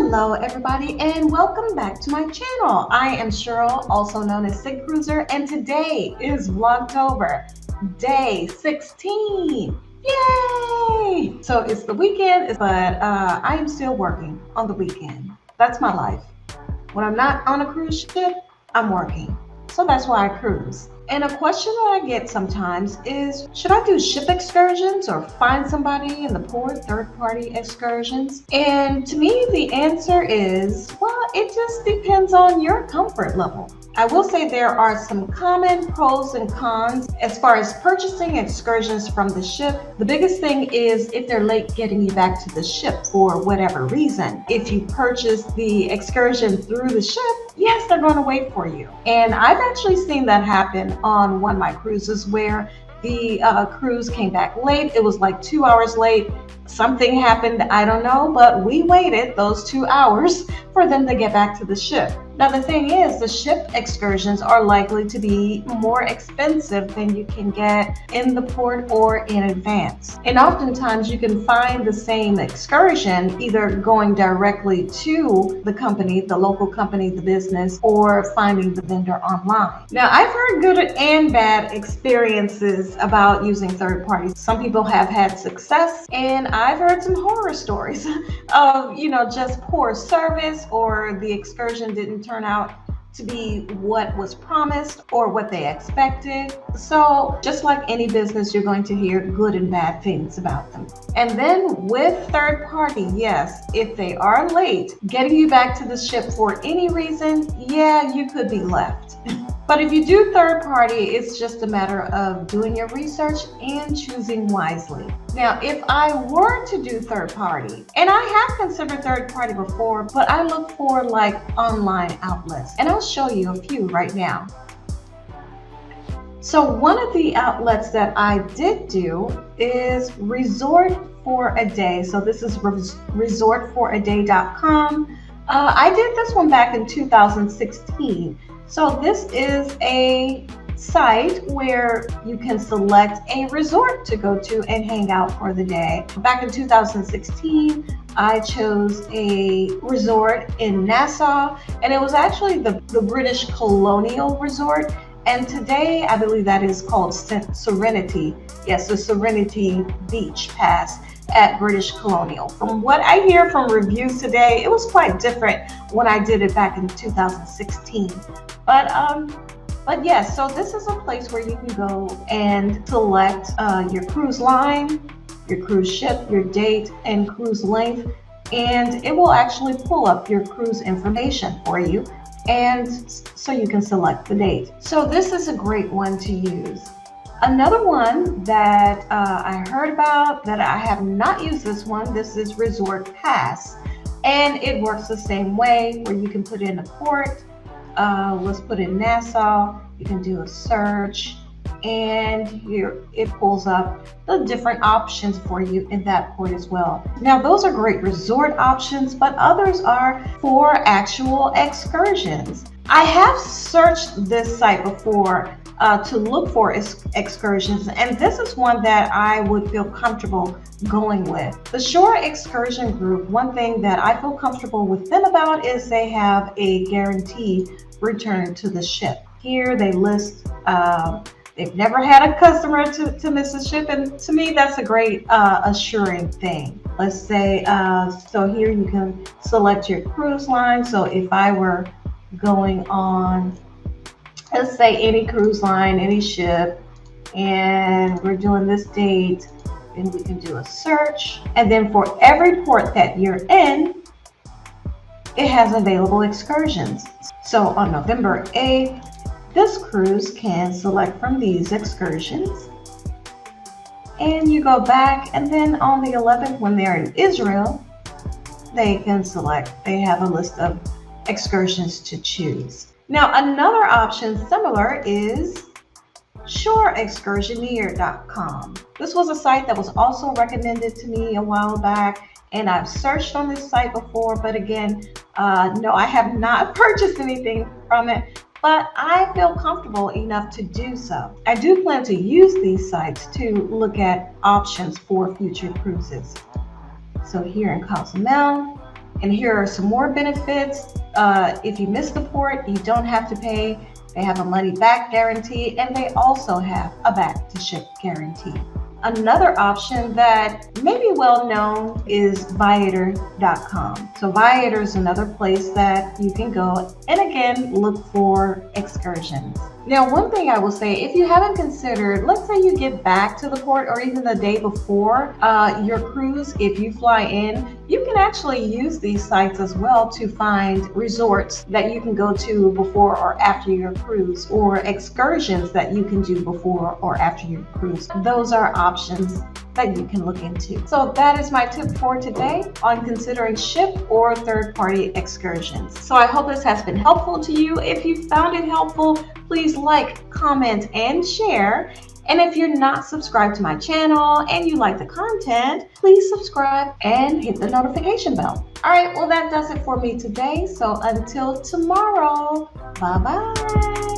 Hello everybody and welcome back to my channel. I am Cheryl, also known as SIGCruiser, and today is Vlogtober, day 16. Yay! So it's the weekend, but I am still working on the weekend. That's my life. When I'm not on a cruise ship, I'm working. So that's why I cruise. And a question that I get sometimes is, should I do ship excursions or find somebody in the port, third-party excursions? And to me, the answer is, well, it just depends on your comfort level. I will say there are some common pros and cons as far as purchasing excursions from the ship. The biggest thing is if they're late getting you back to the ship for whatever reason. If you purchase the excursion through the ship, yes, they're going to wait for you. And I've actually seen that happen on one of my cruises where the cruise came back late. It was like 2 hours late. Something happened, I don't know, but we waited those 2 hours for them to get back to the ship. Now the thing is, the ship excursions are likely to be more expensive than you can get in the port or in advance. And oftentimes you can find the same excursion either going directly to the company, the local company, the business, or finding the vendor online. Now I've heard good and bad experiences about using third parties. Some people have had success, and I've heard some horror stories of, just poor service, or the excursion didn't turn out to be what was promised or what they expected. So just like any business, you're going to hear good and bad things about them. And then with third party, yes, if they are late getting you back to the ship for any reason, yeah, you could be left. But if you do third party, it's just a matter of doing your research and choosing wisely. Now, if I were to do third party, and I have considered third party before, but I look for like online outlets, and I'll show you a few right now. So one of the outlets that I did do is Resort for a Day. So this is resortforaday.com. I did this one back in 2016. So this is a site where you can select a resort to go to and hang out for the day. Back in 2016, I chose a resort in Nassau, and it was actually the British Colonial Resort. And today, I believe that is called Serenity. Yes, the Serenity Beach Pass at British Colonial. From what I hear from reviews today, it was quite different when I did it back in 2016. But yes, so this is a place where you can go and select your cruise line, your cruise ship, your date, and cruise length, and it will actually pull up your cruise information for you, and so you can select the date. So this is a great one to use. Another one that I heard about that I have not used this one, this is Resort Pass, and it works the same way where you can put in a port. Let's put in Nassau. You can do a search, and here it pulls up the different options for you in that port as well. Now those are great resort options, but others are for actual excursions. I have searched this site before to look for excursions, and this is one that I would feel comfortable going with. The Shore Excursion Group, one thing that I feel comfortable with them about is they have a guaranteed return to the ship. Here they list they've never had a customer to miss a ship, and to me that's a great assuring thing. Let's say so here you can select your cruise line. So if I were going on, let's say any cruise line, any ship, and we're doing this date, then we can do a search, and then for every port that you're in, it has available excursions. So on November 8th, this cruise can select from these excursions, and you go back, and then on the 11th, when they're in Israel, they can select. They have a list of excursions to choose. Now another option similar is shoreexcursioneer.com. This was a site that was also recommended to me a while back, and I've searched on this site before, but again, no, I have not purchased anything from it, but I feel comfortable enough to do so. I do plan to use these sites to look at options for future cruises. So here in Cozumel, And here are some more benefits. If you miss the port, you don't have to pay. They have a money back guarantee, and they also have a back to ship guarantee. Another option that may be well known is Viator.com. So Viator is another place that you can go and again look for excursions. Now, one thing I will say, if you haven't considered, let's say you get back to the port or even the day before your cruise, if you fly in, you can actually use these sites as well to find resorts that you can go to before or after your cruise, or excursions that you can do before or after your cruise. Those are options that you can look into. So that is my tip for today on considering ship or third-party excursions. So I hope this has been helpful to you. If you found it helpful, please like, comment, and share. And if you're not subscribed to my channel and you like the content, please subscribe and hit the notification bell. All right, well, that does it for me today. So until tomorrow, bye-bye.